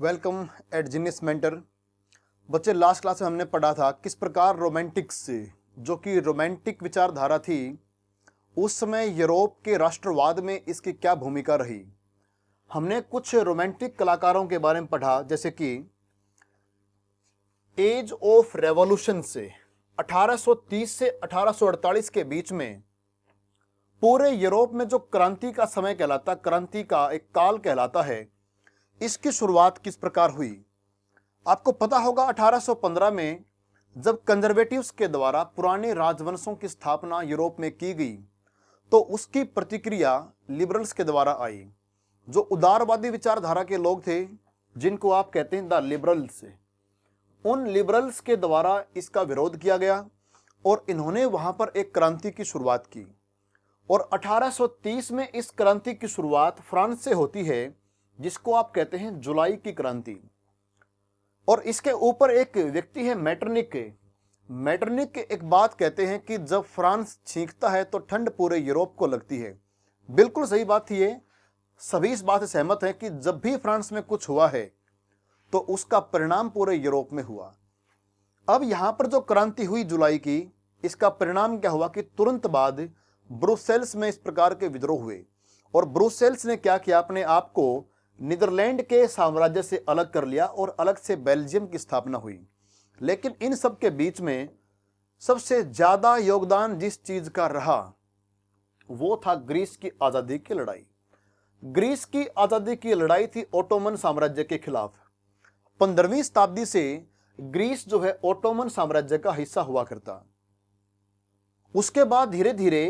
Welcome eight genius mentor. बच्चे, last class में हमने पढ़ा था किस प्रकार रोमांटिक्स जो कि रोमांटिक विचारधारा थी उस समय यूरोप के राष्ट्रवाद में इसकी क्या भूमिका रही। हमने कुछ रोमांटिक कलाकारों के बारे में पढ़ा, जैसे कि एज ऑफ रेवोल्यूशन से 1830 से 1848 के बीच में पूरे यूरोप में जो क्रांति का समय कहलाता, क्रांति का एक काल कहलाता है, इसकी शुरुआत किस प्रकार हुई। आपको पता होगा 1815 में जब कंजर्वेटिव्स के द्वारा पुराने राजवंशों की स्थापना यूरोप में की गई तो उसकी प्रतिक्रिया लिबरल्स के द्वारा आई, जो उदारवादी विचारधारा के लोग थे, जिनको आप कहते हैं द लिबरल्स। उन लिबरल्स के द्वारा इसका विरोध किया गया और इन्होंने वहां पर एक क्रांति की शुरुआत की। और 1830 में इस क्रांति की शुरुआत फ्रांस से होती है, जिसको आप कहते हैं जुलाई की क्रांति। और इसके ऊपर एक व्यक्ति है मैटरनिक। मैटरनिक एक बात कहते हैं कि जब फ्रांस छींकता है तो ठंड पूरे यूरोप को लगती है। बिल्कुल सही बात थी ये, सभी इस बात से सहमत हैं कि जब भी फ्रांस में कुछ हुआ है तो उसका परिणाम पूरे यूरोप में हुआ। अब यहां पर जो क्रांति हुई जुलाई की, इसका परिणाम क्या हुआ कि तुरंत बाद ब्रुसेल्स में इस प्रकार के विद्रोह हुए और ब्रुसेल्स ने क्या किया, अपने आप को नीदरलैंड के साम्राज्य से अलग कर लिया और अलग से बेल्जियम की स्थापना हुई। लेकिन इन सब के बीच में सबसे ज्यादा योगदान जिस चीज का रहा वो था ग्रीस की आजादी की लड़ाई। ग्रीस की आजादी की लड़ाई थी ओटोमन साम्राज्य के खिलाफ। 15वीं शताब्दी से ग्रीस जो है ओटोमन साम्राज्य का हिस्सा हुआ करता। उसके बाद धीरे धीरे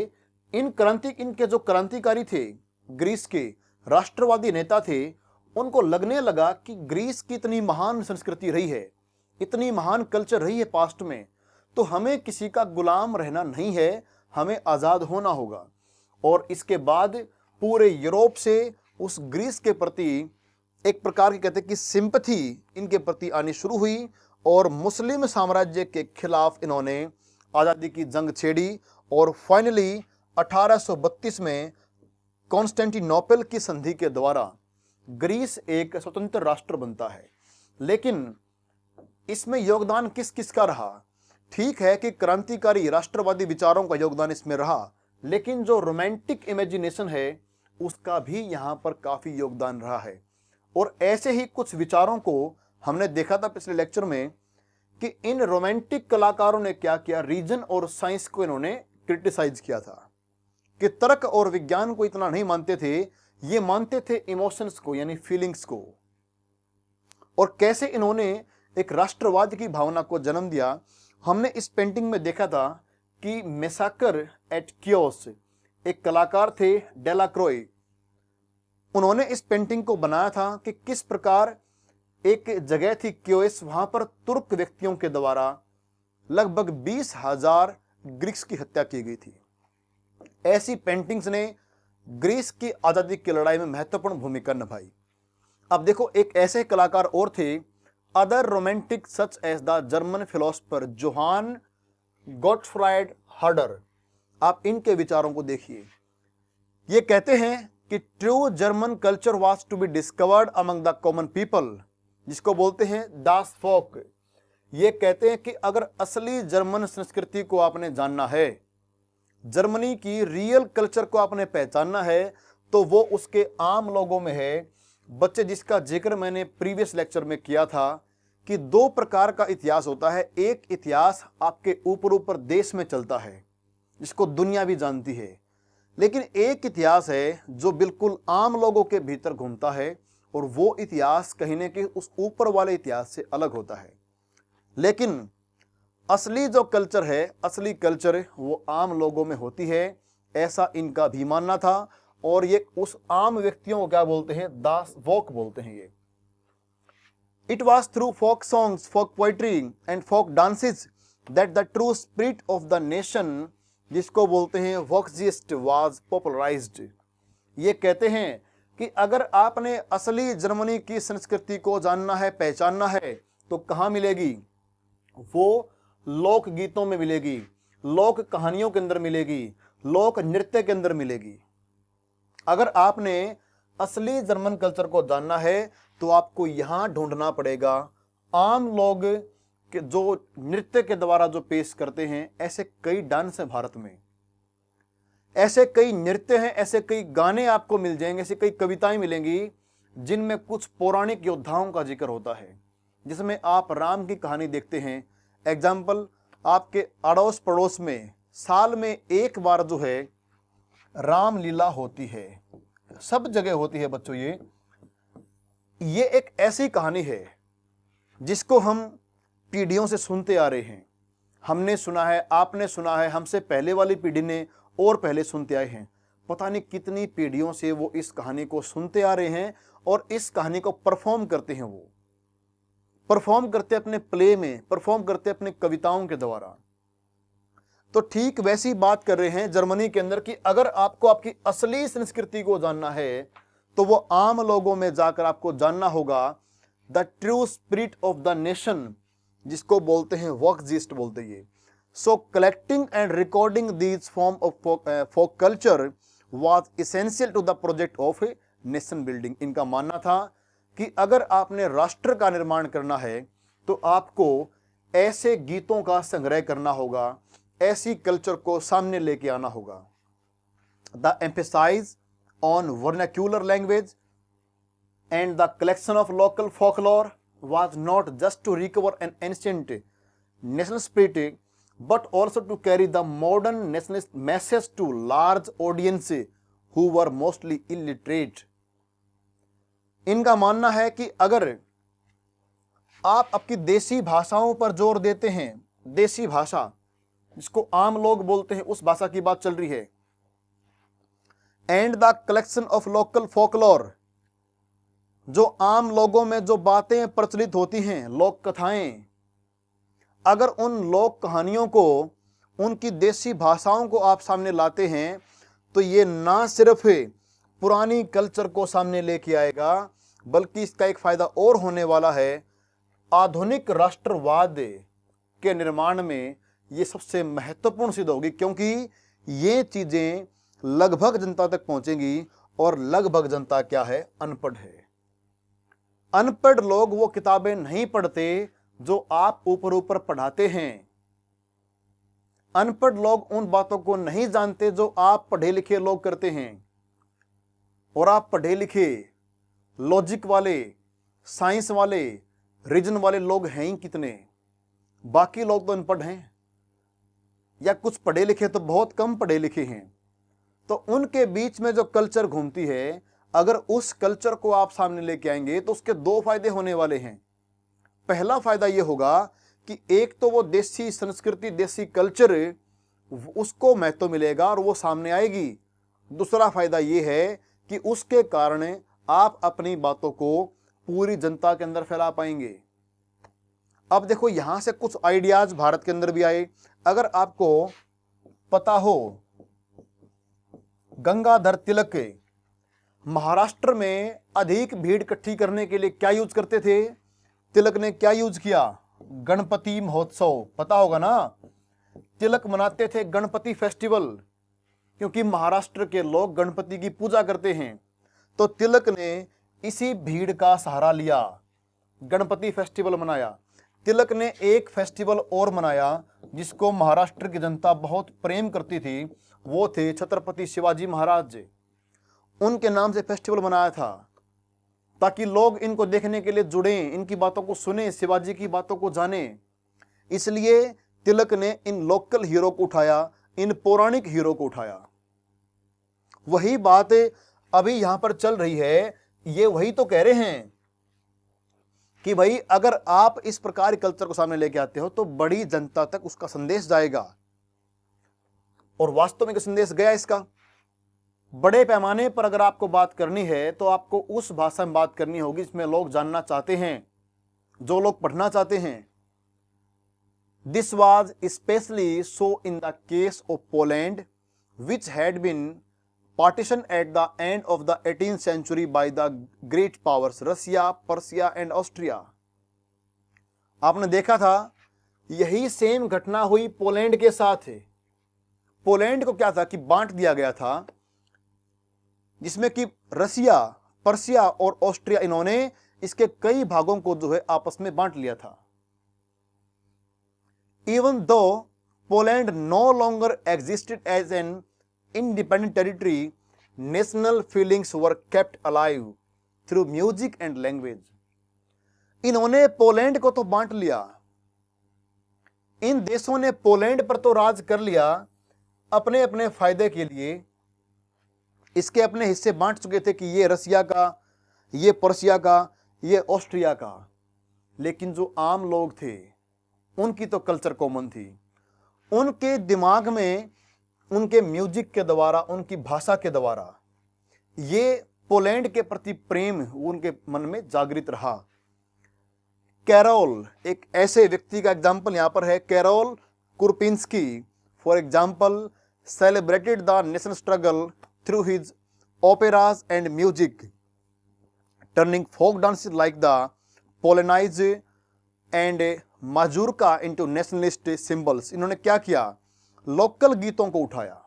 इनके जो क्रांतिकारी थे, ग्रीस के राष्ट्रवादी नेता थे, उनको लगने लगा कि ग्रीस की इतनी महान संस्कृति रही है, इतनी महान कल्चर रही है पास्ट में, तो हमें किसी का गुलाम रहना नहीं है, हमें आजाद होना होगा। और इसके बाद पूरे यूरोप से उस ग्रीस के प्रति एक प्रकार की कहते हैं कि सिंपैथी इनके प्रति आनी शुरू हुई और मुस्लिम साम्राज्य के खिलाफ इन्होंने आजादी की जंग छेड़ी। और फाइनली 1832 में कॉन्स्टेंटिनोपल की संधि के द्वारा ग्रीस एक स्वतंत्र राष्ट्र बनता है। लेकिन इसमें योगदान किस किस का रहा? ठीक है कि क्रांतिकारी राष्ट्रवादी विचारों का योगदान इसमें रहा, लेकिन जो रोमांटिक इमेजिनेशन है उसका भी यहां पर काफी योगदान रहा है। और ऐसे ही कुछ विचारों को हमने देखा था पिछले लेक्चर में कि इन रोमांटिक कलाकारों ने क्या किया, रीजन और साइंस को इन्होंने क्रिटिसाइज किया था कि तर्क और विज्ञान को इतना नहीं मानते थे, ये मानते थे इमोशंस को, यानी फीलिंग्स को। और कैसे इन्होंने एक राष्ट्रवाद की भावना को जन्म दिया, हमने इस पेंटिंग में देखा था कि मैसाकर एट कियोस एक कलाकार थे, डेलाक्रोय। उन्होंने इस पेंटिंग को बनाया था कि किस प्रकार एक जगह थी कियोस, वहां पर तुर्क व्यक्तियों के द्वारा लगभग 20,000 ग्रीक्स की हत्या की गई थी। ऐसी पेंटिंग्स ने ग्रीस की आजादी की लड़ाई में महत्वपूर्ण भूमिका निभाई। अब देखो, एक ऐसे कलाकार और थे, other romantic such as the German philosopher Johann Gottfried Herder. आप इनके विचारों को देखिए। ये कहते हैं कि true German culture was to be discovered among the common people, जिसको बोलते हैं दास फोक। ये कहते हैं कि अगर असली जर्मन संस्कृति को आपने जानना है, जर्मनी की रियल कल्चर को आपने पहचानना है, तो वो उसके आम लोगों में है। बच्चे, जिसका जिक्र मैंने प्रीवियस लेक्चर में किया था कि दो प्रकार का इतिहास होता है। एक इतिहास आपके ऊपर ऊपर देश में चलता है, जिसको दुनिया भी जानती है, लेकिन एक इतिहास है जो बिल्कुल आम लोगों के भीतर घूमता है और वो इतिहास कहीं न कहीं उस ऊपर वाले इतिहास से अलग होता है। लेकिन असली जो कल्चर है, असली कल्चर वो आम लोगों में होती है, ऐसा इनका भी मानना था। और ये उस आम व्यक्तियों को क्या बोलते हैं? दास वोक बोलते हैं ये। It was through folk songs, folk poetry and folk dances that the true spirit of the nation, जिसको बोलते हैं वोक्जिस्ट, वाज पॉपुलराइज्ड। ये कहते हैं कि अगर आपने असली जर्मनी की संस्कृति को जानना है, पहचानना है, तो कहाँ मिलेगी? वो लोक गीतों में मिलेगी, लोक कहानियों के अंदर मिलेगी, लोक नृत्य के अंदर मिलेगी। अगर आपने असली जर्मन कल्चर को जानना है तो आपको यहां ढूंढना पड़ेगा आम लोग के जो नृत्य के द्वारा जो पेश करते हैं। ऐसे कई डांस हैं भारत में, ऐसे कई नृत्य हैं, ऐसे कई गाने आपको मिल जाएंगे, ऐसी कई कविताएं मिलेंगी जिनमें कुछ पौराणिक योद्धाओं का जिक्र होता है, जिसमें आप राम की कहानी देखते हैं। एग्जाम्पल, आपके अड़ोस पड़ोस में साल में एक बार जो है रामलीला होती है, सब जगह होती है बच्चों। ये एक ऐसी कहानी है जिसको हम पीढ़ियों से सुनते आ रहे हैं। हमने सुना है, आपने सुना है, हमसे पहले वाली पीढ़ी ने और पहले सुनते आए हैं। पता नहीं कितनी पीढ़ियों से वो इस कहानी को सुनते आ रहे हैं और इस कहानी को परफॉर्म करते हैं। वो परफॉर्म करते अपने प्ले में, परफॉर्म करते अपने कविताओं के द्वारा। तो ठीक वैसी बात कर रहे हैं जर्मनी के अंदर कि अगर आपको आपकी असली संस्कृति को जानना है तो वो आम लोगों में जाकर आपको जानना होगा the true spirit of the nation, जिसको बोलते हैं वर्कजीस्ट बोलते हैं। So collecting and recording these form of folk culture was essential to the project of nation building. इनका मानना था कि अगर आपने राष्ट्र का निर्माण करना है तो आपको ऐसे गीतों का संग्रह करना होगा, ऐसी कल्चर को सामने लेके आना होगा। The emphasise on vernacular language and the collection of local folklore was not just to recover an ancient national spirit but also to carry the modern nationalist message to large audience who were mostly illiterate। इनका मानना है कि अगर आप आपकी देसी भाषाओं पर जोर देते हैं, देसी भाषा जिसको आम लोग बोलते हैं, उस भाषा की बात चल रही है, and the collection of local folklore, जो आम लोगों में जो बातें प्रचलित होती हैं, लोक कथाएं, अगर उन लोक कहानियों को, उनकी देसी भाषाओं को आप सामने लाते हैं तो ये ना सिर्फ पुरानी कल्चर को सामने लेके आएगा बल्कि इसका एक फायदा और होने वाला है। आधुनिक राष्ट्रवाद के निर्माण में ये सबसे महत्वपूर्ण सिद्ध होगी, क्योंकि ये चीजें लगभग जनता तक पहुंचेंगी और लगभग जनता क्या है, अनपढ़ है। अनपढ़ लोग वो किताबें नहीं पढ़ते जो आप ऊपर ऊपर पढ़ाते हैं। अनपढ़ लोग उन बातों को नहीं जानते जो आप पढ़े लिखे लोग करते हैं। और आप पढ़े लिखे, लॉजिक वाले, साइंस वाले, रीजन वाले लोग हैं ही कितने, बाकी लोग तो अनपढ़ हैं या कुछ पढ़े लिखे तो बहुत कम पढ़े लिखे हैं। तो उनके बीच में जो कल्चर घूमती है, अगर उस कल्चर को आप सामने लेके आएंगे तो उसके दो फायदे होने वाले हैं। पहला फायदा यह होगा कि एक तो वो देसी संस्कृति, देसी कल्चर, उसको महत्व मिलेगा और वो सामने आएगी। दूसरा फायदा यह है कि उसके कारण आप अपनी बातों को पूरी जनता के अंदर फैला पाएंगे। अब देखो, यहां से कुछ आइडियाज भारत के अंदर भी आए। अगर आपको पता हो, गंगाधर तिलक महाराष्ट्र में अधिक भीड़ इकट्ठी करने के लिए क्या यूज करते थे? तिलक ने क्या यूज किया? गणपति महोत्सव, पता होगा ना। तिलक मनाते थे गणपति फेस्टिवल, क्योंकि महाराष्ट्र के लोग गणपति की पूजा करते हैं। तो तिलक ने इसी भीड़ का सहारा लिया, गणपति फेस्टिवल मनाया। तिलक ने एक फेस्टिवल और मनाया जिसको महाराष्ट्र की जनता बहुत प्रेम करती थी, वो थे छत्रपति शिवाजी महाराज। उनके नाम से फेस्टिवल मनाया था ताकि लोग इनको देखने के लिए जुड़े, इनकी बातों को सुने, शिवाजी की बातों को जाने। इसलिए तिलक ने इन लोकल हीरो को उठाया, इन पौराणिक हीरो को उठाया। वही बात अभी यहां पर चल रही है। ये वही तो कह रहे हैं कि भाई अगर आप इस प्रकार कल्चर को सामने लेके आते हो तो बड़ी जनता तक उसका संदेश जाएगा। और वास्तव में संदेश गया इसका। बड़े पैमाने पर अगर आपको बात करनी है तो आपको उस भाषा में बात करनी होगी जिसमें लोग जानना चाहते हैं, जो लोग पढ़ना चाहते हैं। This was specially so in the case of Poland, which had been partition at the end of the 18th century by the great powers Russia, Persia and Austria. आपने देखा था यही सेम घटना हुई पोलैंड के साथ है। पोलैंड को क्या था कि बांट दिया गया था, जिसमें कि रसिया, पर्सिया और ऑस्ट्रिया, इन्होंने इसके कई भागों को जो है आपस में बांट लिया था। Even though Poland no longer existed as an independent territory, national feelings were kept alive through music and language. इन्होंने पोलैंड को तो बांट लिया, इन देशों ने पोलैंड पर तो राज कर लिया अपने अपने फायदे के लिए। इसके अपने हिस्से बांट चुके थे कि ये रसिया का, ये पर्शिया का, ये ऑस्ट्रिया का। लेकिन जो आम लोग थे उनकी तो कल्चर कॉमन थी। उनके दिमाग में उनके म्यूजिक के द्वारा, उनकी भाषा के द्वारा ये पोलैंड के प्रति प्रेम उनके मन में जागृत रहा। कैरोल एक ऐसे व्यक्ति का एग्जाम्पल यहां पर है, Karol Kurpinski for example celebrated the national struggle through his operas and music, turning folk dances like the polonaise and mazurka into nationalist symbols. इन्होंने क्या किया, लोकल गीतों को उठाया,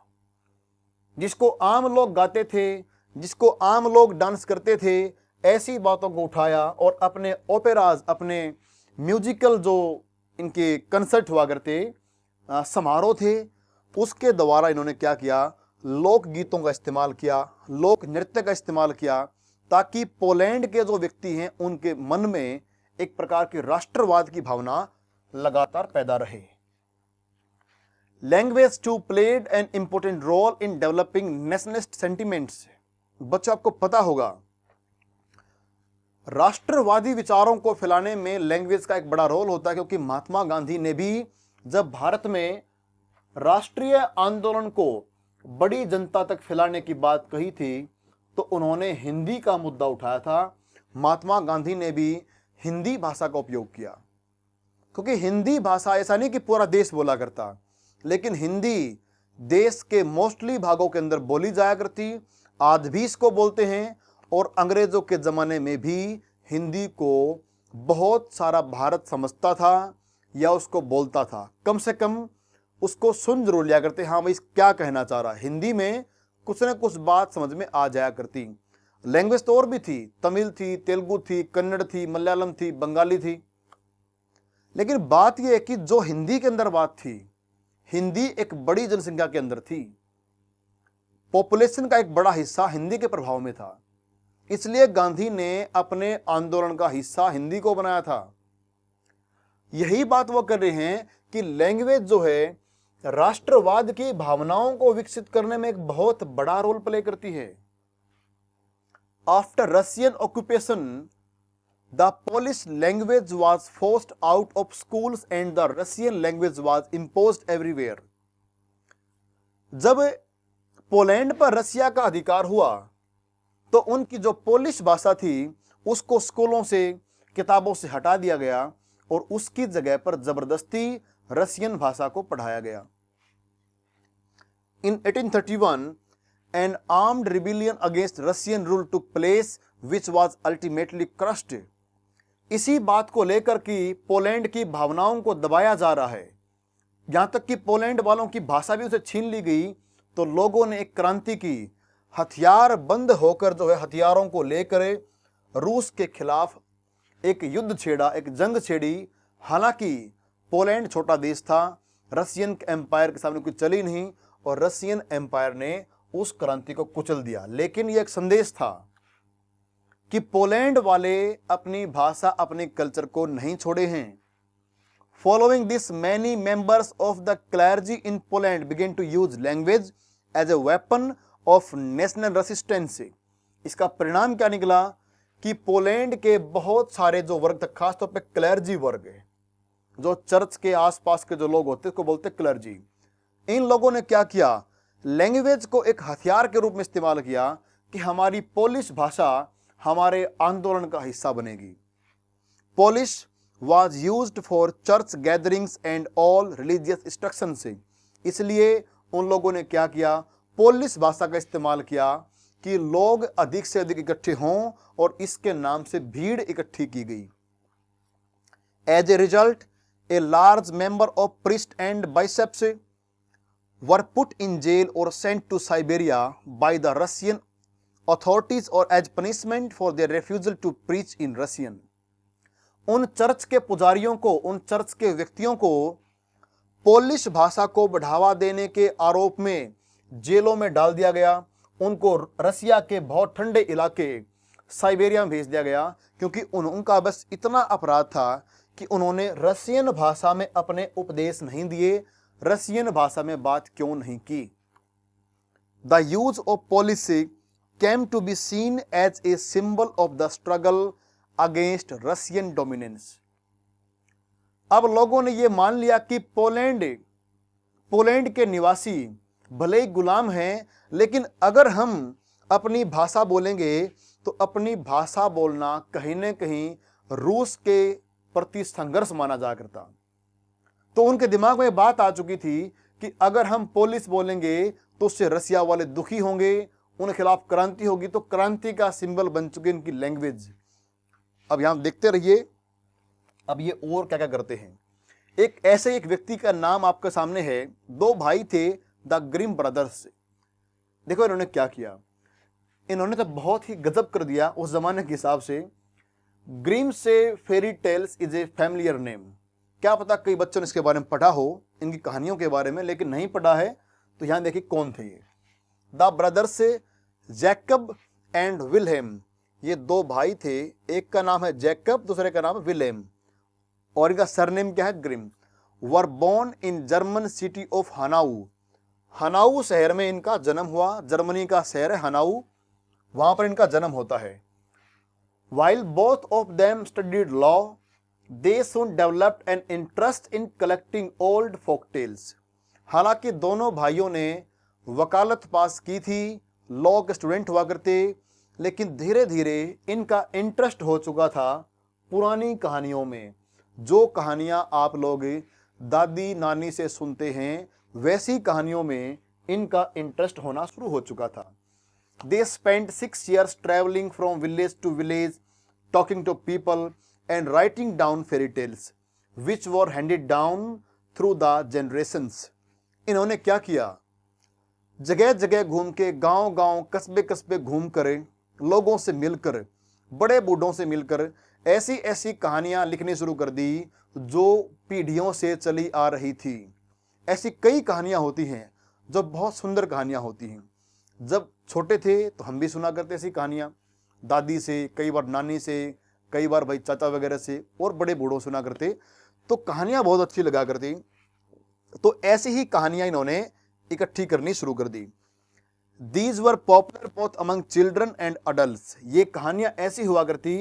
जिसको आम लोग गाते थे, जिसको आम लोग डांस करते थे, ऐसी बातों को उठाया और अपने ओपेराज, अपने म्यूजिकल जो इनके कंसर्ट हुआ करते समारोह थे, उसके द्वारा इन्होंने क्या किया, लोक गीतों का इस्तेमाल किया, लोक नृत्य का इस्तेमाल किया, ताकि पोलैंड के जो व्यक्ति हैं उनके मन में एक प्रकार की राष्ट्रवाद की भावना लगातार पैदा रहे। Language too played an important role in developing nationalist sentiments. बच्चों आपको पता होगा राष्ट्रवादी विचारों को फैलाने में लैंग्वेज का एक बड़ा रोल होता है, क्योंकि महात्मा गांधी ने भी जब भारत में राष्ट्रीय आंदोलन को बड़ी जनता तक फैलाने की बात कही थी तो उन्होंने हिंदी का मुद्दा उठाया था। महात्मा गांधी ने भी हिंदी भाषा का उपयोग किया, क्योंकि हिंदी भाषा ऐसा नहीं कि पूरा देश बोला करता, लेकिन हिंदी देश के मोस्टली भागों के अंदर बोली जाया करती, आज भी इसको बोलते हैं। और अंग्रेजों के ज़माने में भी हिंदी को बहुत सारा भारत समझता था या उसको बोलता था, कम से कम उसको सुन जरूर लिया करते, हाँ भाई क्या कहना चाह रहा है। हिंदी में कुछ ना कुछ बात समझ में आ जाया करती। लैंग्वेज तो और भी थी, तमिल थी, तेलुगु थी, कन्नड़ थी, मलयालम थी, बंगाली थी, लेकिन बात यह है कि जो हिंदी के अंदर बात थी, हिंदी एक बड़ी जनसंख्या के अंदर थी, पॉपुलेशन का एक बड़ा हिस्सा हिंदी के प्रभाव में था, इसलिए गांधी ने अपने आंदोलन का हिस्सा हिंदी को बनाया था। यही बात वो कर रहे हैं कि लैंग्वेज जो है राष्ट्रवाद की भावनाओं को विकसित करने में एक बहुत बड़ा रोल प्ले करती है। After Russian occupation the Polish language was forced out of schools and the Russian language was imposed everywhere. जब पोलैंड पर रसिया का अधिकार हुआ तो उनकी जो पोलिश भाषा थी उसको स्कूलों से, किताबों से हटा दिया गया और उसकी जगह पर जबरदस्ती रशियन भाषा को पढ़ाया गया। इन 1831 an armed rebellion against Russian rule took place which was ultimately crushed। इसी बात को लेकर कि पोलैंड की भावनाओं को दबाया जा रहा है, यहां तक कि पोलैंड वालों की भाषा भी उसे छीन ली गई, तो लोगों ने एक क्रांति की, हथियार बंद होकर जो है हथियारों को लेकर रूस के खिलाफ एक युद्ध छेड़ा, एक जंग छेड़ी। हालांकि पोलैंड छोटा देश था, रशियन एम्पायर के सामने कुछ चली नहीं और रशियन एम्पायर ने उस क्रांति को कुचल दिया। लेकिन यह एक संदेश था कि पोलैंड वाले अपनी भाषा, अपने कल्चर को नहीं छोड़े हैं। Following this many members of the clergy in Poland began to use language as a weapon of national resistance. इसका परिणाम क्या निकला कि पोलैंड के बहुत सारे जो वर्ग थे, खासतौर पे क्लर्जी वर्ग है, जो चर्च के आसपास के जो लोग होते हैं उसको बोलते क्लर्जी, इन लोगों ने क्या किया, लैंग्वेज को एक हथियार के रूप में इस्तेमाल किया कि हमारी पोलिश भाषा हमारे आंदोलन का हिस्सा बनेगी। Polish was used for church gatherings and all religious instructions। इसलिए उन लोगों ने क्या किया, पोलिश भाषा का इस्तेमाल किया कि लोग अधिक से अधिक इकट्ठे हों और इसके नाम से भीड़ इकट्ठी की गई। As a result a large member of priest and bishops were put in jail और sent to Siberia by the Russian authorities or as punishment for their refusal to preach in Russian. उन church के पुजारियों को, उन church के व्यक्तियों को Polish भाषा को बढ़ावा देने के आरोप में जेलों में डाल दिया गया। उनको रसिया के बहुत ठंडे इलाके साइबेरिया में भेज दिया गया, क्योंकि उनका बस इतना अपराध था कि उन्होंने रसियन भाषा में अपने उपदेश नहीं दिए, रसियन भाषा में बात क्यों नहीं की। The use of policy came to be seen as a symbol of the struggle against Russian dominance. अब लोगों ने यह मान लिया कि पोलैंड के निवासी भले ही गुलाम हैं, लेकिन अगर हम अपनी भाषा बोलेंगे तो अपनी भाषा बोलना कहीं न कहीं रूस के प्रति संघर्ष माना जा करता। तो उनके दिमाग में बात आ चुकी थी कि अगर हम पोलिश बोलेंगे तो उससे रसिया वाले दुखी होंगे, उनके खिलाफ क्रांति होगी, तो क्रांति का सिंबल बन चुकी इनकी लैंग्वेज। अब यहां देखते रहिए, अब ये और क्या क्या करते हैं। एक व्यक्ति का नाम आपके सामने है। दो भाई थे, द ग्रिम ब्रदर्स। देखो इन्होंने क्या किया, इन्होंने तो बहुत ही गजब कर दिया उस जमाने के हिसाब से। ग्रिम से fairy tales is a familiar name. क्या पता कई बच्चों ने इसके बारे में पढ़ा हो, इनकी कहानियों के बारे में, लेकिन नहीं पढ़ा है तो यहां देखिए कौन थे ये। द ब्रदर्स से जैकब एंड विल्हेम, ये दो भाई थे, एक का नाम है जैकब, दूसरे का नाम है विल्हेम, और इनका सरनेम क्या है, Grimm. Were born in German city of Hanau. Hanau शहर में इनका जन्म हुआ। जर्मनी का शहर है हनाऊ, वहां पर इनका जन्म होता है। While both of them studied law, they soon developed an interest in collecting old folk tales. हालांकि दोनों भाइयों ने वकालत पास की थी, लॉ के स्टूडेंट हुआ करते, लेकिन धीरे धीरे इनका इंटरेस्ट हो चुका था पुरानी कहानियों में। जो कहानियां आप लोग दादी नानी से सुनते हैं, वैसी कहानियों में इनका इंटरेस्ट होना शुरू हो चुका था। They spend 6 years travelling from village to village, talking to people and writing down fairy tales which were handed down through the generations. इन्होंने क्या किया, जगह जगह घूम के, गांव गांव, कस्बे कस्बे घूम कर, लोगों से मिलकर, बड़े बूढ़ों से मिलकर ऐसी ऐसी कहानियां लिखनी शुरू कर दी जो पीढ़ियों से चली आ रही थी। ऐसी कई कहानियां होती हैं जो बहुत सुंदर कहानियां होती हैं। जब छोटे थे तो हम भी सुना करते ऐसी कहानियां, दादी से, कई बार नानी से, कई बार भाई चाचा वगैरह से, और बड़े बूढ़ों सुना करते, तो कहानियां बहुत अच्छी लगा करती। तो ऐसी ही कहानियां इन्होंने इकट्ठी करनी शुरू कर दी। These were popular both among children and adults. ये कहानियां ऐसी हुआ करती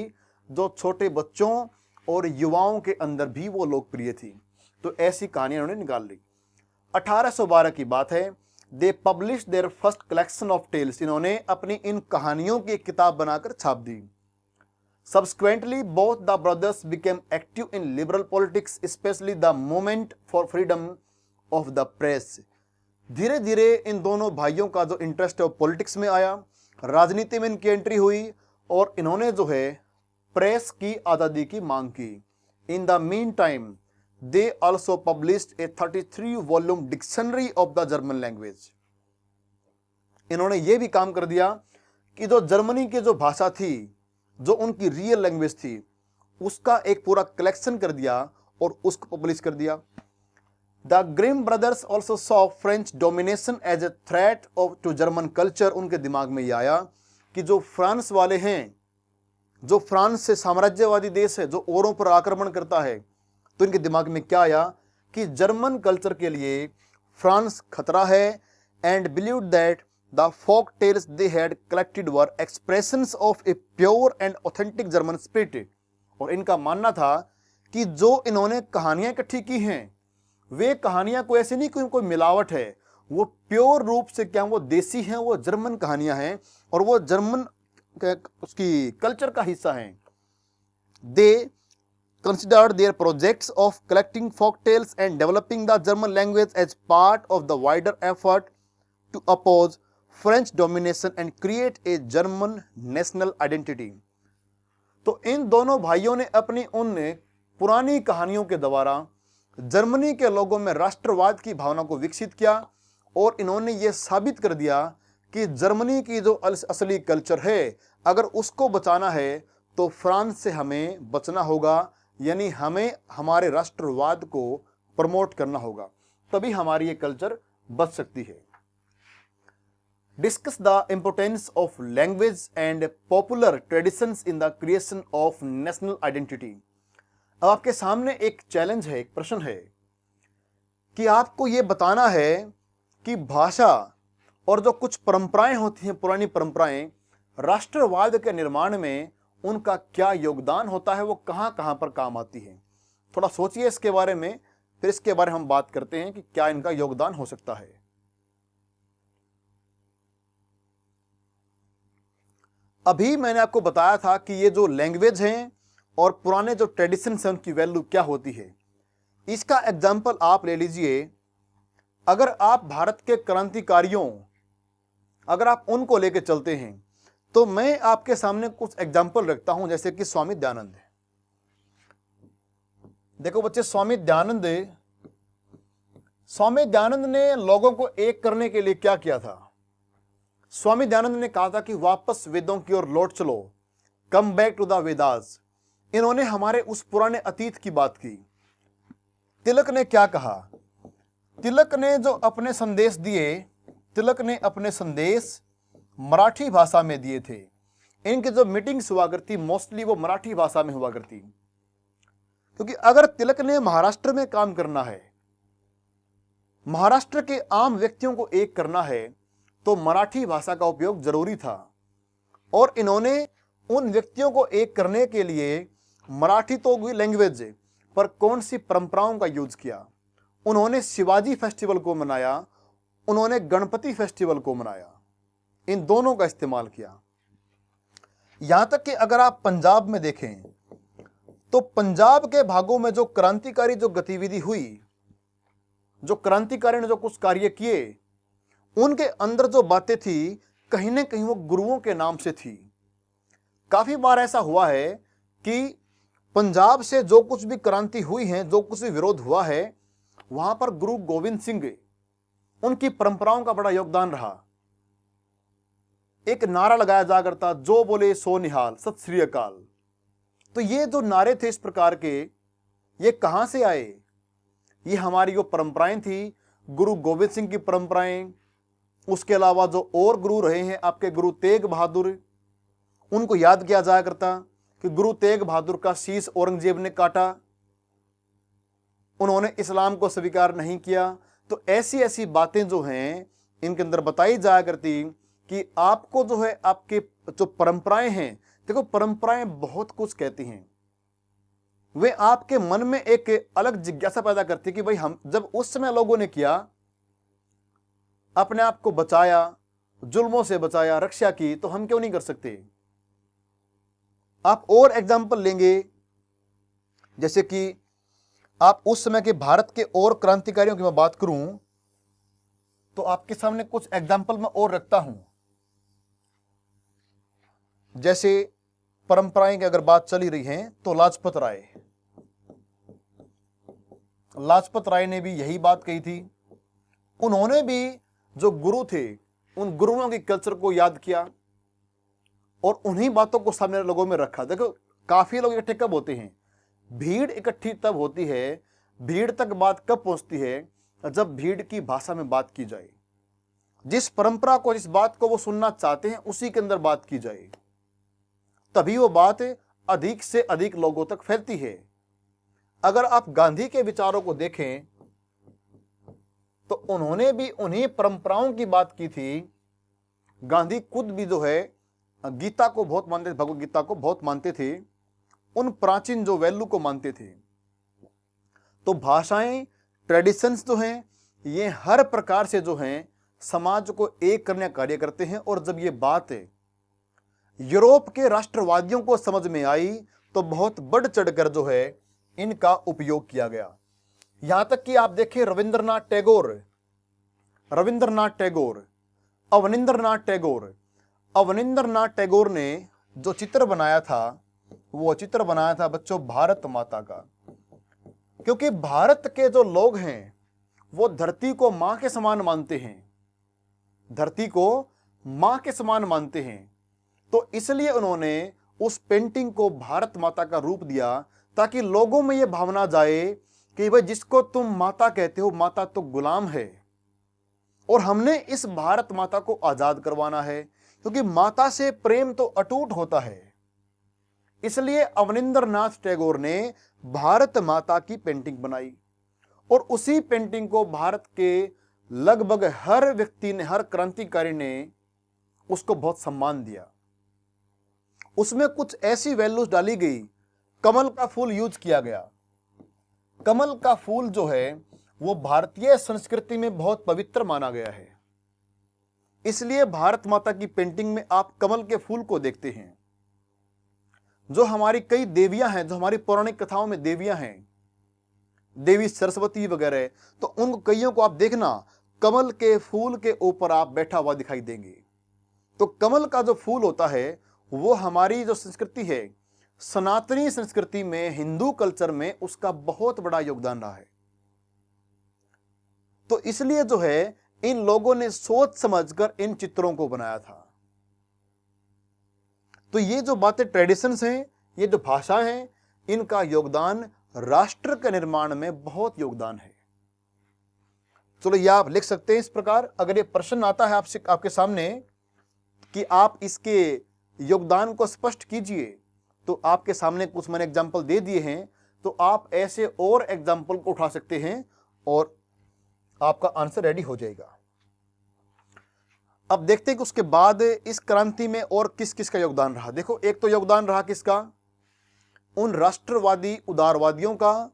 जो छोटे बच्चों और युवाओं के अंदर भी वो लोकप्रिय थी। तो ऐसी कहानियां इन्होंने निकाल ली। 1812 की बात है। They publish their first collection of tales. इन्होंने अपनी इन कहानियों की एक किताब बनाकर छाप दी। Subsequently, both the brothers became active in liberal politics, especially the movement for freedom of the press. धीरे धीरे इन दोनों भाइयों का जो इंटरेस्ट है वो पॉलिटिक्स में आया, राजनीति में इनकी एंट्री हुई, और इन्होंने जो है प्रेस की आज़ादी की मांग की। In the mean time they also published A 33 volume dictionary of the German language. इन्होंने ये भी काम कर दिया कि जो जर्मनी की जो भाषा थी, जो उनकी रियल लैंग्वेज थी, उसका एक पूरा कलेक्शन कर दिया और उसको पब्लिश कर दिया। The Grimm brothers also saw French domination as a threat of to German culture. उनके दिमाग में यह आया कि जो फ्रांस वाले हैं, जो फ्रांस से साम्राज्यवादी देश है, जो औरों पर आक्रमण करता है, तो इनके दिमाग में क्या आया कि जर्मन कल्चर के लिए फ्रांस खतरा है। And believe that the folk tales they had collected were expressions of a pure and authentic German spirit। और इनका मानना था कि जो इन्होंने कहानियां इकट्ठी की हैं, वे कहानियां कोई ऐसी नहीं कोई मिलावट है, वो प्योर रूप से क्या वो देसी हैं, वो जर्मन कहानियां हैं और वो जर्मन उसकी कल्चर का हिस्सा हैं। They considered their projects of collecting folk tales and developing the German language as part of the wider effort to oppose French domination and create a German national identity. तो इन दोनों भाइयों ने अपनी उन पुरानी कहानियों के द्वारा जर्मनी के लोगों में राष्ट्रवाद की भावना को विकसित किया, और इन्होंने ये साबित कर दिया कि जर्मनी की जो असली कल्चर है, अगर उसको बचाना है तो फ्रांस से हमें बचना होगा, यानी हमें हमारे राष्ट्रवाद को प्रमोट करना होगा, तभी हमारी ये कल्चर बच सकती है। Discuss the importance of language and popular traditions in the creation of national identity. अब आपके सामने एक चैलेंज है, एक प्रश्न है कि आपको ये बताना है कि भाषा और जो कुछ परंपराएं होती हैं, पुरानी परंपराएं, राष्ट्रवाद के निर्माण में उनका क्या योगदान होता है, वो कहां कहां पर काम आती है। थोड़ा सोचिए इसके बारे में, फिर इसके बारे में हम बात करते हैं कि क्या इनका योगदान हो सकता है। अभी मैंने आपको बताया था कि ये जो लैंग्वेज हैं और पुराने जो ट्रेडिशंस हैं उनकी वैल्यू क्या होती है। इसका एग्जाम्पल आप ले लीजिए, अगर आप भारत के क्रांतिकारियों, अगर आप उनको लेके चलते हैं, तो मैं आपके सामने कुछ एग्जाम्पल रखता हूं, जैसे कि स्वामी दयानंद। देखो बच्चे, स्वामी दयानंद ने लोगों को एक करने के लिए क्या किया था। स्वामी दयानंद ने कहा था कि वापस वेदों की ओर लौट चलो, come back to the Vedas. इन्होंने हमारे उस पुराने अतीत की बात की। तिलक ने क्या कहा? तिलक ने जो अपने संदेश दिए, तिलक ने अपने संदेश मराठी भाषा में दिए थे। इनकी जो मीटिंग्स हुआ करती मोस्टली वो मराठी भाषा में हुआ करती, क्योंकि अगर तिलक ने महाराष्ट्र में काम करना है, महाराष्ट्र के आम व्यक्तियों को एक करना है, तो मराठी भाषा का उपयोग जरूरी था। और इन्होंने उन व्यक्तियों को एक करने के लिए मराठी तो हुई लैंग्वेज, पर कौन सी परंपराओं का यूज किया। उन्होंने शिवाजी फेस्टिवल को मनाया, उन्होंने गणपति फेस्टिवल को मनाया, इन दोनों का इस्तेमाल किया। यहां तक कि अगर आप पंजाब में देखें तो पंजाब के भागों में जो क्रांतिकारी जो गतिविधि हुई, जो क्रांतिकारी ने जो कुछ कार्य किए, उनके अंदर जो बातें थी कहीं ना कहीं वो गुरुओं के नाम से थी। काफी बार ऐसा हुआ है कि पंजाब से जो कुछ भी क्रांति हुई है, जो कुछ भी विरोध हुआ है, वहां पर गुरु गोविंद सिंह, उनकी परंपराओं का बड़ा योगदान रहा। एक नारा लगाया जा करता, जो बोले सो निहाल, सत श्री अकाल। तो ये जो नारे थे इस प्रकार के, ये कहां से आए? ये हमारी जो परंपराएं थी, गुरु गोविंद सिंह की परंपराएं, उसके अलावा जो और गुरु रहे हैं आपके गुरु तेग बहादुर, उनको याद किया जाया करता कि गुरु तेग बहादुर का शीश औरंगजेब ने काटा, उन्होंने इस्लाम को स्वीकार नहीं किया। तो ऐसी ऐसी बातें जो हैं इनके अंदर बताई जाया करती कि आपको जो है आपके जो परंपराएं हैं, देखो परंपराएं बहुत कुछ कहती हैं, वे आपके मन में एक अलग जिज्ञासा पैदा करती कि भाई हम जब उस समय लोगों ने किया, अपने आप को बचाया, जुल्मों से बचाया, रक्षा की, तो हम क्यों नहीं कर सकते। आप और एग्जाम्पल लेंगे, जैसे कि आप उस समय के भारत के और क्रांतिकारियों की मैं बात करूं तो आपके सामने कुछ एग्जाम्पल मैं और रखता हूं। जैसे परंपराएं की अगर बात चली रही है तो लाजपत राय ने भी यही बात कही थी। उन्होंने भी जो गुरु थे उन गुरुओं की कल्चर को याद किया और उन्हीं बातों को सामने लोगों में रखा। देखो काफी लोग इकट्ठे कब होते हैं? भीड़ इकट्ठी तब होती है, भीड़ तक बात कब पहुंचती है? जब भीड़ की भाषा में बात की जाए, जिस परंपरा को, जिस बात को वो सुनना चाहते हैं उसी के अंदर बात की जाए, तभी वो बात अधिक से अधिक लोगों तक फैलती है। अगर आप गांधी के विचारों को देखें तो उन्होंने भी उन्हीं परंपराओं की बात की थी। गांधी खुद भी जो है गीता को बहुत मानते थे, भगवत गीता को बहुत मानते थे, उन प्राचीन जो वैल्यू को मानते थे। तो भाषाएं, ट्रेडिशंस जो हैं, ये हर प्रकार से जो हैं समाज को एक करने का कार्य करते हैं। और जब ये बात यूरोप के राष्ट्रवादियों को समझ में आई तो बहुत बढ़ चढ़कर जो है इनका उपयोग किया गया। यहां तक कि आप देखें रविंद्रनाथ टैगोर ने जो चित्र बनाया था, वो चित्र बनाया था बच्चों भारत माता का। क्योंकि भारत के जो लोग हैं वो धरती को मां के समान मानते हैं, धरती को मां के समान मानते हैं। तो इसलिए उन्होंने उस पेंटिंग को भारत माता का रूप दिया, ताकि लोगों में यह भावना जाए कि भाई जिसको तुम माता कहते हो, माता तो गुलाम है और हमने इस भारत माता को आजाद करवाना है, क्योंकि माता से प्रेम तो अटूट होता है। इसलिए अवनींद्रनाथ टैगोर ने भारत माता की पेंटिंग बनाई और उसी पेंटिंग को भारत के लगभग हर व्यक्ति ने, हर क्रांतिकारी ने उसको बहुत सम्मान दिया। उसमें कुछ ऐसी वैल्यूज डाली गई, कमल का फूल यूज किया गया। कमल का फूल जो है वो भारतीय संस्कृति में बहुत पवित्र माना गया है, इसलिए भारत माता की पेंटिंग में आप कमल के फूल को देखते हैं। जो हमारी कई देवियां हैं, जो हमारी पौराणिक कथाओं में देवियां हैं, देवी सरस्वती वगैरह, तो उन कईयों को आप देखना कमल के फूल के ऊपर आप बैठा हुआ दिखाई देंगे। तो कमल का जो फूल होता है वो हमारी जो संस्कृति है, सनातनी संस्कृति में, हिंदू कल्चर में उसका बहुत बड़ा योगदान रहा है। तो इसलिए जो है इन लोगों ने सोच समझकर इन चित्रों को बनाया था। तो ये जो बातें, ट्रेडिशंस हैं, ये जो भाषा है, इनका योगदान राष्ट्र के निर्माण में बहुत योगदान है। चलो ये आप लिख सकते हैं इस प्रकार। अगर ये प्रश्न आता है आपसे, आपके सामने, कि आप इसके योगदान को स्पष्ट कीजिए, तो आपके सामने कुछ मैंने एग्जाम्पल दे दिए हैं, तो आप ऐसे और एग्जाम्पल को उठा सकते हैं और आपका आंसर रेडी हो जाएगा। अब देखते हैं कि उसके बाद इस क्रांति में और किस किस का योगदान रहा। देखो, एक तो योगदान रहा किसका? उन राष्ट्रवादी उदारवादियों का,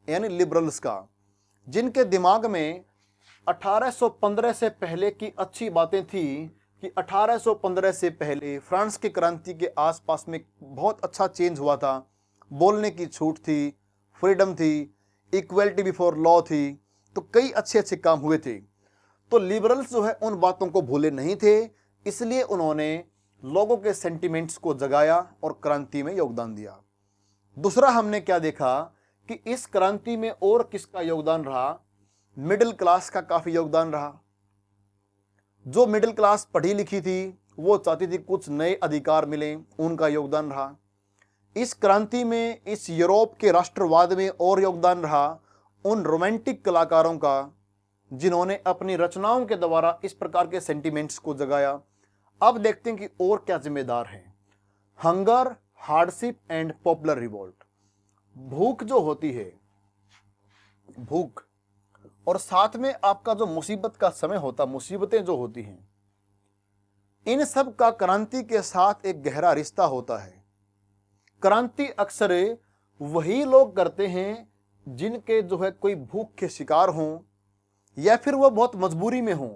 यानी लिबरल्स का, जिनके दिमाग में 1815 से पहले की अच्छी बातें थी कि 1815 से पहले फ्रांस की क्रांति के आसपास में बहुत अच्छा चेंज हुआ था। बोलने की छूट थी, फ्रीडम थी, इक्वलिटी बिफोर लॉ थी, तो कई अच्छे अच्छे काम हुए थे। तो लिबरल्स जो है उन बातों को भूले नहीं थे, इसलिए उन्होंने लोगों के सेंटिमेंट्स को जगाया और क्रांति में योगदान दिया। दूसरा हमने क्या देखा कि इस क्रांति में और किसका योगदान रहा? मिडिल क्लास का काफी योगदान रहा। जो मिडिल क्लास पढ़ी लिखी थी, वो चाहती थी कुछ नए अधिकार मिले, उनका योगदान रहा। इस क्रांति में, इस यूरोप के राष्ट्रवाद में और योगदान रहा उन रोमांटिक कलाकारों का, जिन्होंने अपनी रचनाओं के द्वारा इस प्रकार के सेंटिमेंट्स को जगाया। अब देखते हैं कि और क्या जिम्मेदार हैं। Hunger, hardship and popular revolt. भूख जो होती है, भूख, और साथ में आपका जो मुसीबत का समय होता, मुसीबतें जो होती हैं, इन सब का क्रांति के साथ एक गहरा रिश्ता होता है। क्रांति अक्सर वही लोग करते हैं जिनके जो है कोई भूख के शिकार हों या फिर वो बहुत मजबूरी में हों,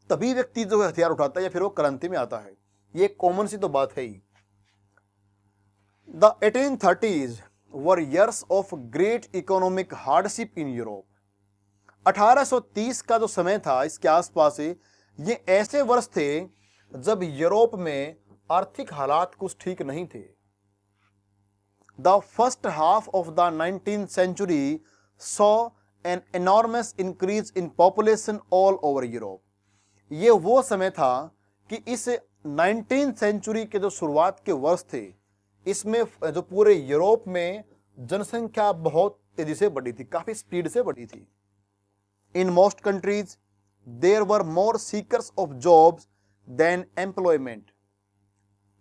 तभी व्यक्ति जो है हथियार उठाता है या फिर वो क्रांति में आता है। ये कॉमन सी तो बात है ही। The 1830s were years of great economic hardship in Europe. 1830 का जो समय था, इसके आसपास, ये ऐसे वर्ष थे जब यूरोप में आर्थिक हालात कुछ ठीक नहीं थे। The first half of the 19th century saw an enormous increase in population all over Europe. ये वो समय था कि इस 19th सेंचुरी के जो शुरुआत के वर्ष थे, इसमें जो पूरे यूरोप में जनसंख्या बहुत तेजी से बढ़ी थी, काफी स्पीड से बढ़ी थी। In most countries, there were more seekers of jobs than employment.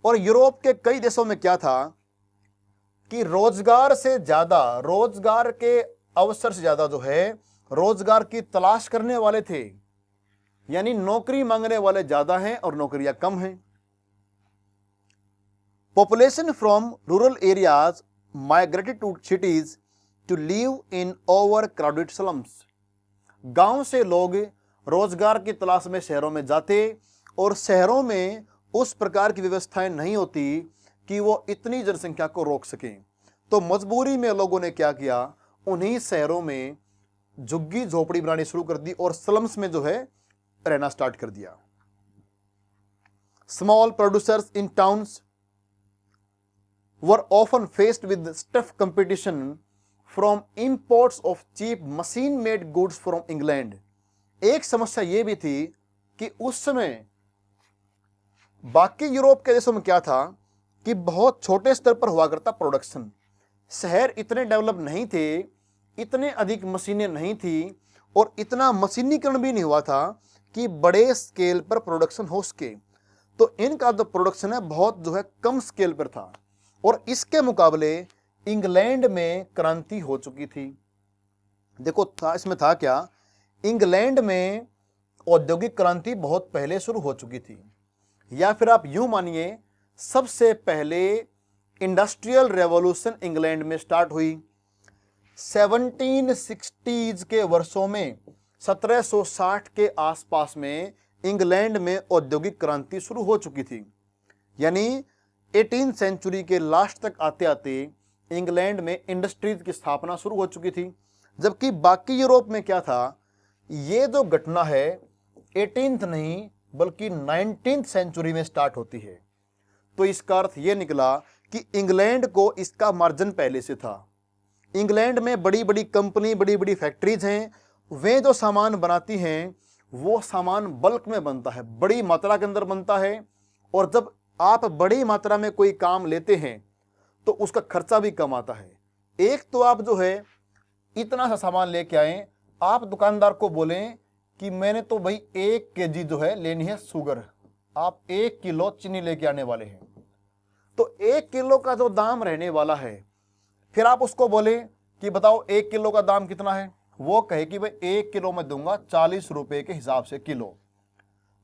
और यूरोप के कई देशों में क्या था कि रोजगार से ज्यादा, रोजगार के अवसर से ज्यादा जो है रोजगार की तलाश करने वाले थे, यानी नौकरी मांगने वाले ज्यादा हैं और नौकरियां कम हैं। Population from rural areas migrated to cities to live in overcrowded slums. गांव से लोग रोजगार की तलाश में शहरों में जाते और शहरों में उस प्रकार की व्यवस्थाएं नहीं होती कि वो इतनी जनसंख्या को रोक सकें। तो मजबूरी में लोगों ने क्या किया, उन्हीं शहरों में झुग्गी झोपड़ी बनानी शुरू कर दी और स्लम्स में जो है रहना स्टार्ट कर दिया। Small producers in towns were often faced with stiff competition from imports of cheap machine made goods from England. एक समस्या यह भी थी कि उस समय बाकी यूरोप के देशों में क्या था कि बहुत छोटे स्तर पर हुआ करता प्रोडक्शन। शहर इतने डेवलप नहीं थे, इतने अधिक मशीनें नहीं थी और इतना मशीनीकरण भी नहीं हुआ था कि बड़े स्केल पर प्रोडक्शन हो सके। तो इनका जो प्रोडक्शन है बहुत जो है कम स्केल पर था। और इसके मुकाबले इंग्लैंड में क्रांति हो चुकी थी। देखो इसमें था क्या, इंग्लैंड में औद्योगिक क्रांति बहुत पहले शुरू हो चुकी थी, या फिर आप यूं मानिए सबसे पहले इंडस्ट्रियल रेवोल्यूशन इंग्लैंड में स्टार्ट हुई 1760s के वर्षों में। 1760 के आसपास में इंग्लैंड में औद्योगिक क्रांति शुरू हो चुकी थी, यानी 18वीं सेंचुरी के लास्ट तक आते आते इंग्लैंड में इंडस्ट्रीज की स्थापना शुरू हो चुकी थी। जबकि बाकी यूरोप में क्या था, ये जो घटना है 18th नहीं बल्कि 19th सेंचुरी में स्टार्ट होती है। तो इसका अर्थ ये निकला कि इंग्लैंड को इसका मार्जिन पहले से था। इंग्लैंड में बड़ी बड़ी कंपनी, बड़ी बड़ी फैक्ट्रीज हैं, वे जो सामान बनाती हैं वो सामान बल्क में बनता है, बड़ी मात्रा के अंदर बनता है। और जब आप बड़ी मात्रा में कोई काम लेते हैं तो उसका खर्चा भी कम आता है। एक तो आप जो है इतना सा सामान लेके आए, आप दुकानदार को बोलें कि मैंने तो भाई 1 kg जो है लेनी है शुगर, आप 1 किलो चीनी लेके आने वाले हैं, तो 1 किलो का जो दाम रहने वाला है, फिर आप उसको बोले कि बताओ 1 किलो का दाम कितना है, वो कहे कि भाई 1 किलो मैं दूंगा 40 रुपए के हिसाब से किलो।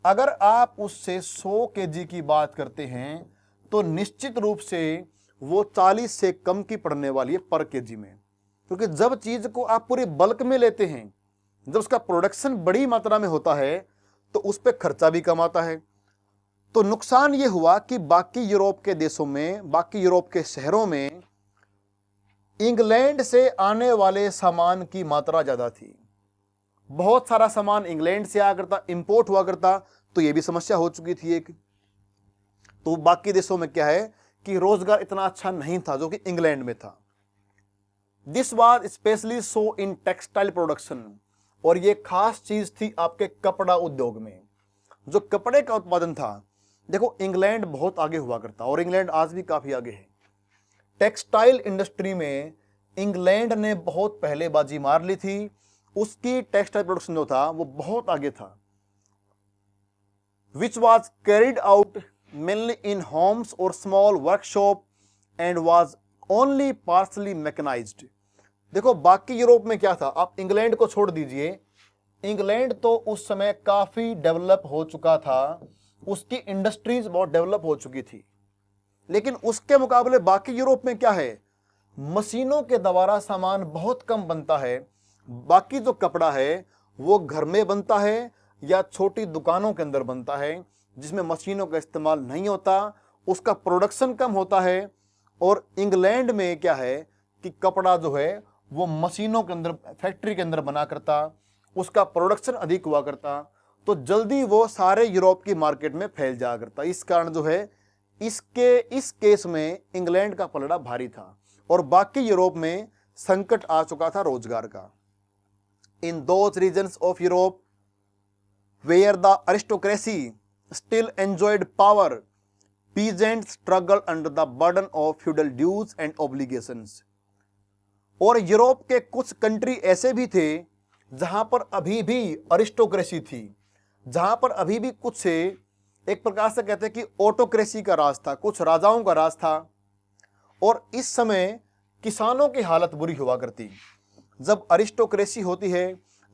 अगर आप उससे 100 kg की बात करते हैं तो निश्चित रूप से वो 40 से कम की पड़ने वाली है पर केजी में। क्योंकि जब चीज को आप पूरी बल्क में लेते हैं, जब उसका प्रोडक्शन बड़ी मात्रा में होता है तो उस पर खर्चा भी कम आता है। तो नुकसान ये हुआ कि बाकी यूरोप के देशों में, बाकी यूरोप के शहरों में इंग्लैंड से आने वाले सामान की मात्रा ज्यादा थी। बहुत सारा सामान इंग्लैंड से आया करता, इंपोर्ट हुआ करता, तो ये भी समस्या हो चुकी थी एक। तो बाकी देशों में क्या है कि रोजगार इतना अच्छा नहीं था जो कि इंग्लैंड में था। This was specially so in textile production, और ये खास चीज थी आपके कपड़ा उद्योग में। जो कपड़े का उत्पादन था, देखो इंग्लैंड बहुत आगे हुआ करता और इंग्लैंड आज भी काफी आगे है। टेक्सटाइल इंडस्ट्री में इंग्लैंड ने बहुत पहले बाजी मार ली थी, उसकी टेक्सटाइल प्रोडक्शन जो था वो बहुत आगे था, which was carried out mainly in homes और small workshop and was only partially mechanised. देखो बाकी यूरोप में क्या था, आप इंग्लैंड को छोड़ दीजिए, इंग्लैंड तो उस समय काफी डेवलप हो चुका था, उसकी इंडस्ट्रीज बहुत डेवलप हो चुकी थी। लेकिन उसके मुकाबले बाकी यूरोप में क्या है, मशीनों के द्वारा सामान बहुत कम बनता है। बाकी जो कपड़ा है वो घर में बनता है या छोटी दुकानों के अंदर बनता है जिसमें मशीनों का इस्तेमाल नहीं होता, उसका प्रोडक्शन कम होता है। और इंग्लैंड में क्या है कि कपड़ा जो है वो मशीनों के अंदर, फैक्ट्री के अंदर बना करता, उसका प्रोडक्शन अधिक हुआ करता, तो जल्दी वो सारे यूरोप की मार्केट में फैल जाया करता। इस कारण जो है इस केस में इंग्लैंड का पलड़ा भारी था और बाकी यूरोप में संकट आ चुका था रोजगार का। In those regions of Europe where the aristocracy still enjoyed power, peasants struggle under the burden of feudal dues and obligations। और यूरोप के कुछ कंट्री ऐसे भी थे जहां पर अभी भी अरिस्टोक्रेसी थी, जहां पर अभी भी कुछ से एक प्रकार से कहते हैं कि ऑटोक्रेसी का राज था, कुछ राजाओं का राज था। और इस समय किसानों की हालत बुरी हुआ करती। जब अरिस्टोक्रेसी होती है,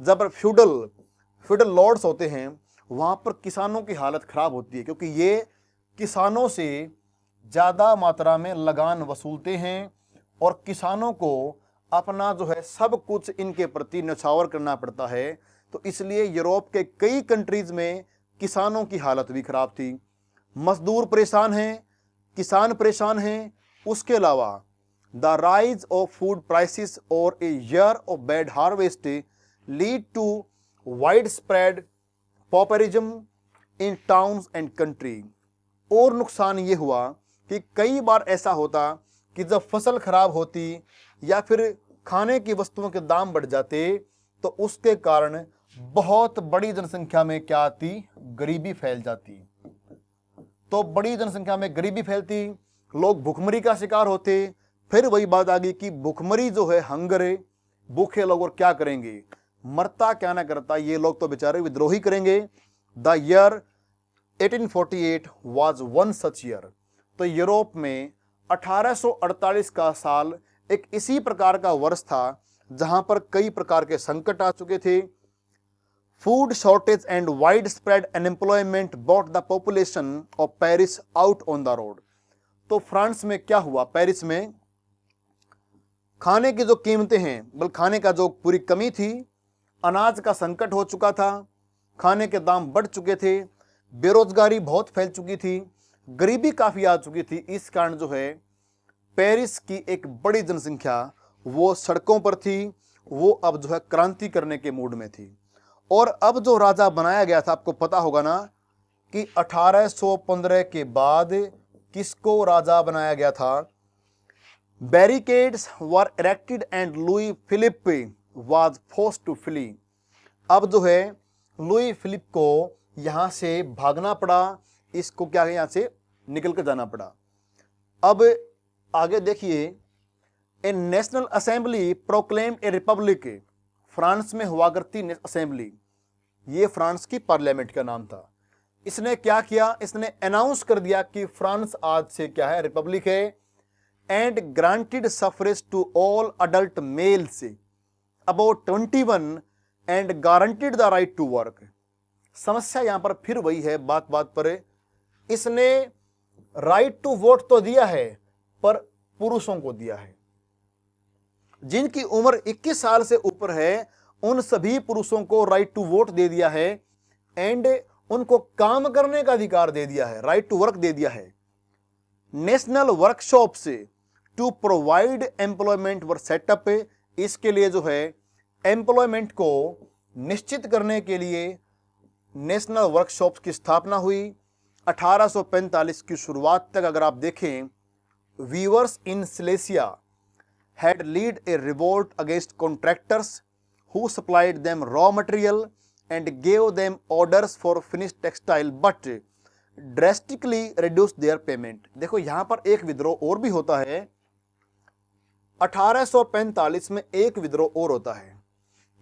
जब फ्यूडल लॉर्ड्स होते हैं, वहां पर किसानों की हालत खराब होती है, क्योंकि ये किसानों से ज़्यादा मात्रा में लगान वसूलते हैं और किसानों को अपना जो है सब कुछ इनके प्रति न्यौछावर करना पड़ता है। तो इसलिए यूरोप के कई कंट्रीज में किसानों की हालत भी खराब थी। मजदूर परेशान हैं, किसान परेशान हैं। उसके अलावा the rise of food prices और a year of bad harvest lead to widespread pauperism in towns and country. और नुकसान ये हुआ कि कई बार ऐसा होता कि जब फसल खराब होती या फिर खाने की वस्तुओं के दाम बढ़ जाते तो उसके कारण बहुत बड़ी जनसंख्या में क्या आती, गरीबी फैल जाती। तो बड़ी जनसंख्या में गरीबी फैलती, लोग भूखमरी का शिकार होते। फिर वही बात आ गई कि भूखमरी जो है, हंगर, भूखे लोग और क्या करेंगे, मरता क्या ना करता, ये लोग तो बेचारे विद्रोही करेंगे। The year 1848 was one such year. तो यूरोप में 1848 का साल एक इसी प्रकार का वर्ष था जहां पर कई प्रकार के संकट आ चुके थे। Food shortage and wide spread unemployment bought the population of Paris out on the road. तो फ्रांस में क्या हुआ, पेरिस में खाने की जो कीमतें हैं, बल्कि खाने का जो पूरी कमी थी, अनाज का संकट हो चुका था, खाने के दाम बढ़ चुके थे, बेरोजगारी बहुत फैल चुकी थी, गरीबी काफी आ चुकी थी। इस कारण जो है पेरिस की एक बड़ी जनसंख्या वो सड़कों पर थी, वो अब जो है क्रांति करने के मूड में थी। और अब जो राजा बनाया गया था, आपको पता होगा ना कि 1815 के बाद किसको राजा बनाया गया था। Barricades were erected and Louis Philippe was forced to flee. अब जो है लुई फिलिप को यहां से भागना पड़ा, इसको क्या है, यहां से निकल कर जाना पड़ा। अब आगे देखिए, a national assembly proclaimed a republic. France में हुआ करती असेंबली, ये फ्रांस की पार्लियामेंट का नाम था। इसने क्या किया, इसने अनाउंस कर दिया कि फ्रांस आज से क्या है, रिपब्लिक है। And granted suffrage to all adult males about 21 and guaranteed the right to work. समस्या यहां पर फिर वही है, बात बात पर इसने राइट टू वोट तो दिया है पर पुरुषों को दिया है। जिनकी उम्र 21 साल से ऊपर है उन सभी पुरुषों को राइट टू वोट दे दिया है एंड उनको काम करने का अधिकार दे दिया है, राइट टू वर्क दे दिया है। National workshops to provide employment were set up. इसके लिए जो है एम्प्लॉयमेंट को निश्चित करने के लिए नेशनल वर्कशॉप्स की स्थापना हुई। 1845 की शुरुआत तक अगर आप देखें, viewers in Silesia had led a revolt against contractors who supplied them raw material and gave them orders for finished textile but drastically reduced their payment। देखो यहां पर एक विद्रोह और भी होता है। 1845 में एक विद्रोह और होता है।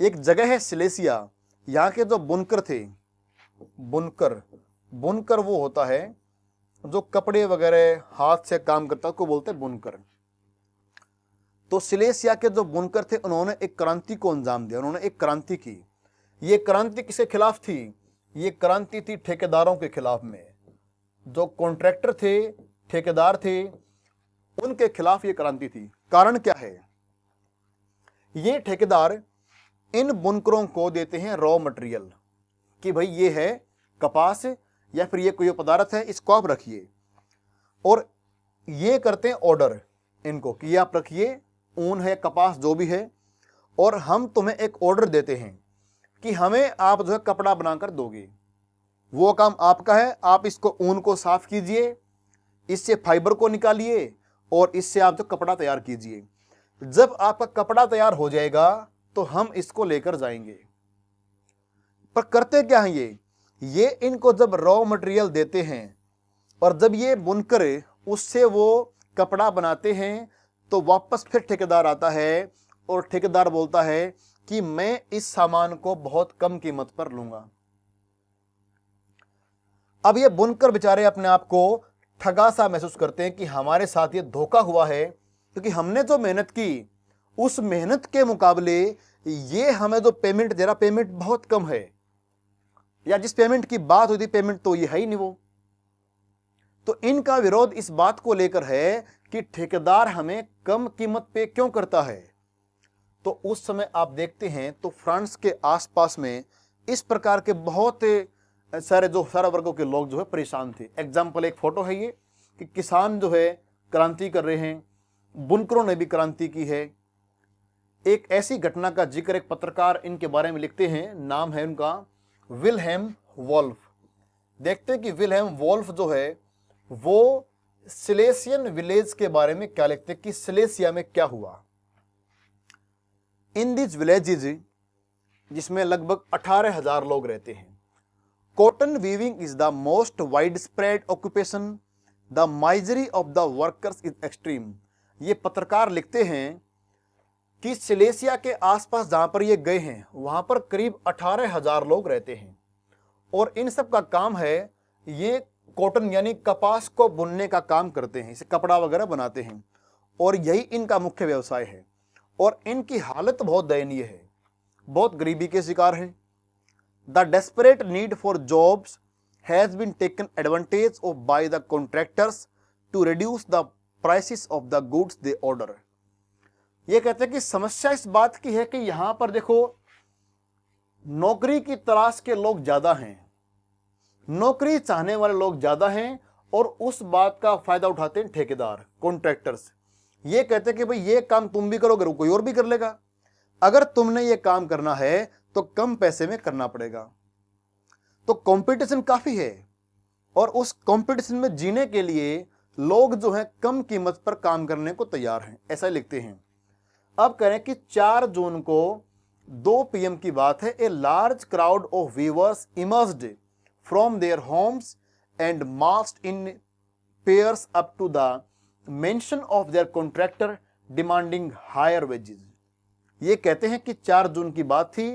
एक जगह है सिलेसिया, यहां के जो बुनकर थे, बुनकर वो होता है जो कपड़े वगैरह हाथ से काम करता है, उसको बोलते हैं बुनकर। तो सिलेसिया के जो बुनकर थे उन्होंने एक क्रांति को अंजाम दिया, उन्होंने एक क्रांति की। ये क्रांति किसके खिलाफ थी, ये क्रांति थी ठेकेदारों के खिलाफ में। जो कॉन्ट्रैक्टर थे, ठेकेदार थे, उनके खिलाफ ये क्रांति थी। कारण क्या है, ये ठेकेदार इन बुनकरों को देते हैं रॉ मटेरियल कि भाई ये है कपास या फिर ये कोई पदार्थ है, इसको आप रखिए, और ये करते हैं ऑर्डर इनको कि ये आप रखिए, ऊन है, कपास जो भी है, और हम तुम्हें एक ऑर्डर देते हैं कि हमें आप जो है कपड़ा बनाकर दोगे। वो काम आपका है, आप इसको ऊन को साफ कीजिए, इससे फाइबर को निकालिए और इससे आप जो कपड़ा तैयार कीजिए। जब आपका कपड़ा तैयार हो जाएगा तो हम इसको लेकर जाएंगे। पर करते क्या है ये इनको जब रॉ मटेरियल देते हैं और जब ये बुनकर उससे वो कपड़ा बनाते हैं तो वापस फिर ठेकेदार आता है और ठेकेदार बोलता है कि मैं इस सामान को बहुत कम कीमत पर लूंगा। अब ये बुनकर बेचारे अपने आप को ठगा सा महसूस करते हैं कि हमारे साथ ये धोखा हुआ है, क्योंकि हमने जो मेहनत की उस मेहनत के मुकाबले ये हमें जो पेमेंट दे रहा, पेमेंट बहुत कम है, या जिस पेमेंट की बात हुई थी पेमेंट तो ये है ही नहीं वो। तो इनका विरोध इस बात को लेकर है कि ठेकेदार हमें कम कीमत पे क्यों करता है। तो उस समय आप देखते हैं तो फ्रांस के आसपास में इस प्रकार के बहुत सारे वर्गों के लोग जो है परेशान थे। एग्जाम्पल एक फोटो है ये कि किसान जो है क्रांति कर रहे हैं, बुनकरों ने भी क्रांति की है। एक ऐसी घटना का जिक्र एक पत्रकार इनके बारे में लिखते हैं, नाम है उनका विल्हेम वोल्फ। देखते हैं कि विल्हेम वोल्फ जो है वो सिलेसियन विलेज के बारे में क्या लिखते हैं कि सिलेसिया में क्या हुआ। इन दिस विलेजेज, जिसमें लगभग 18,000 लोग रहते हैं, cotton weaving is the most wide spread occupation, the misery of the workers is extreme. ये पत्रकार लिखते हैं कि सिलेसिया के आसपास जहां पर ये गए हैं वहां पर करीब 18,000 लोग रहते हैं और इन सब का काम है, ये कॉटन यानी कपास को बुनने का काम करते हैं, इसे कपड़ा वगैरह बनाते हैं और यही इनका मुख्य व्यवसाय है और इनकी हालत बहुत दयनीय है, बहुत गरीबी के शिकार हैं। The desperate need for jobs has been taken advantage of by the contractors to reduce the prices of the goods they order. ये कहते हैं कि समस्या इस बात की है कि यहां पर देखो नौकरी की तलाश के लोग ज्यादा हैं, नौकरी चाहने वाले लोग ज्यादा हैं और उस बात का फायदा उठाते हैं ठेकेदार, कॉन्ट्रैक्टर्स। ये कहते हैं कि भाई ये काम तुम भी करोगे, कोई और भी कर लेगा, अगर तुमने ये काम करना है तो कम पैसे में करना पड़ेगा। तो कंपटीशन काफी है और उस कंपटीशन में जीने के लिए लोग जो है कम कीमत पर काम करने को तैयार हैं, ऐसा लिखते हैं। अब कह रहे हैं कि 4 जून को 2 PM की बात है, a large crowd of weavers emerged from their homes and marched in pairs up to the mansion of their contractor demanding higher wages. ये कहते हैं कि 4 जून की बात थी,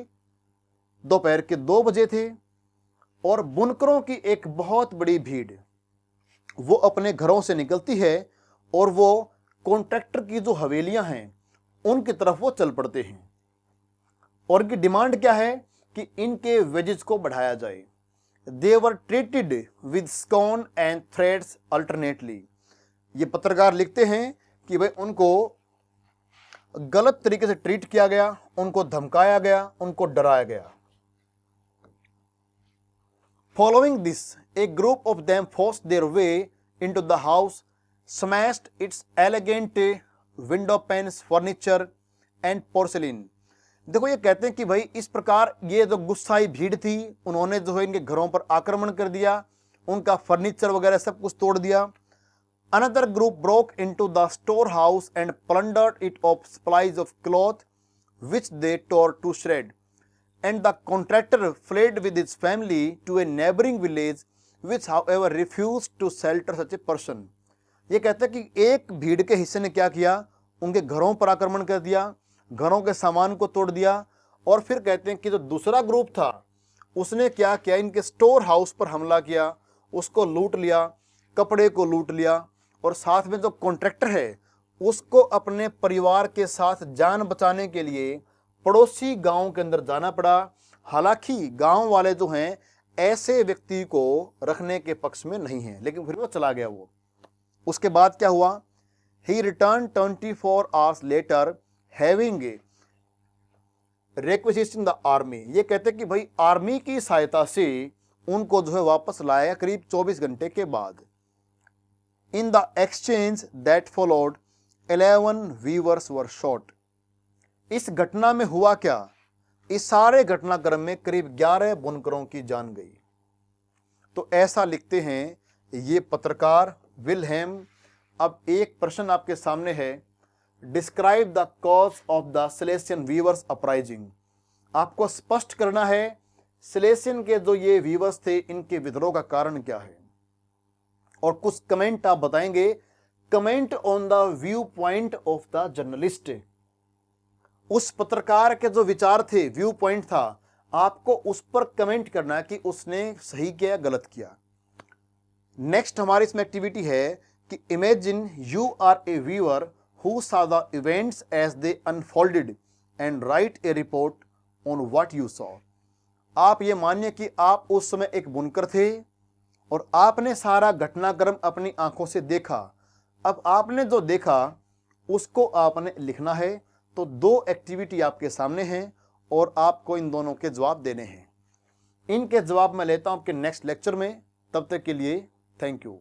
दोपहर के 2 बजे थे और बुनकरों की एक बहुत बड़ी भीड़ वो अपने घरों से निकलती है और वो कॉन्ट्रैक्टर की जो हवेलियां हैं उनकी तरफ वो चल पड़ते हैं और इनकी डिमांड क्या है कि इनके वेजेस को बढ़ाया जाए। They were treated with scorn and threats alternately. ये पत्रकार लिखते हैं कि भाई उनको गलत तरीके से ट्रीट किया गया, उनको धमकाया गया, उनको डराया गया। Following this, a group of them forced their way into the house, smashed its elegant window panes, furniture and porcelain. देखो ये कहते हैं कि भाई इस प्रकार ये जो गुस्साई भीड़ थी उन्होंने जो है इनके घरों पर आक्रमण कर दिया, उनका फर्नीचर वगैरह सब कुछ तोड़ दिया। Another group broke into the storehouse and plundered it of supplies of cloth which they tore to shreds. And the contractor fled with his family to a neighboring village which however refused to shelter such a person. ये कहते हैं कि एक भीड़ के हिस्से ने क्या किया, उनके घरों पर आक्रमण कर दिया, घरों के सामान को तोड़ दिया और फिर कहते हैं कि जो दूसरा ग्रुप था उसने क्या किया, इनके स्टोर हाउस पर हमला किया, उसको लूट लिया, कपड़े को लूट लिया और साथ में जो कॉन्ट्रैक्टर है उसको अपने परिवार के साथ जान बचाने के लिए पड़ोसी गांव के अंदर जाना पड़ा। हालांकि गांव वाले जो हैं ऐसे व्यक्ति को रखने के पक्ष में नहीं हैं, लेकिन फिर वो चला गया। वो उसके बाद क्या हुआ, he return 24 hours later having requisition the army. ये कहते कि भाई आर्मी की सहायता से उनको जो है वापस लाया करीब 24 घंटे के बाद। In the exchange that followed 11 weavers were shot. इस घटना में हुआ क्या, इस सारे घटनाक्रम में करीब 11 बुनकरों की जान गई। तो ऐसा लिखते हैं ये पत्रकार विलहेम। अब एक प्रश्न आपके सामने है, describe the cause of the Silesian weavers uprising. आपको स्पष्ट करना है सिलेसियन के जो ये वीवर्स थे इनके विद्रोह का कारण क्या है और कुछ कमेंट आप बताएंगे। Comment on the view point of the journalist. उस पत्रकार के जो विचार थे, व्यू पॉइंट था, आपको उस पर कमेंट करना है कि उसने सही किया या गलत किया। नेक्स्ट हमारी इसमें एक्टिविटी है कि imagine you are a viewer who saw the events as they unfolded and write a report on what you saw। आप ये मानिए कि आप उस समय एक बुनकर थे और आपने सारा घटनाक्रम अपनी आंखों से देखा। अब आपने जो देखा उसको आपने लिखना है। तो 2 एक्टिविटी आपके सामने हैं और आपको इन दोनों के जवाब देने हैं। इनके जवाब मैं लेता हूं आपके नेक्स्ट लेक्चर में। तब तक के लिए थैंक यू।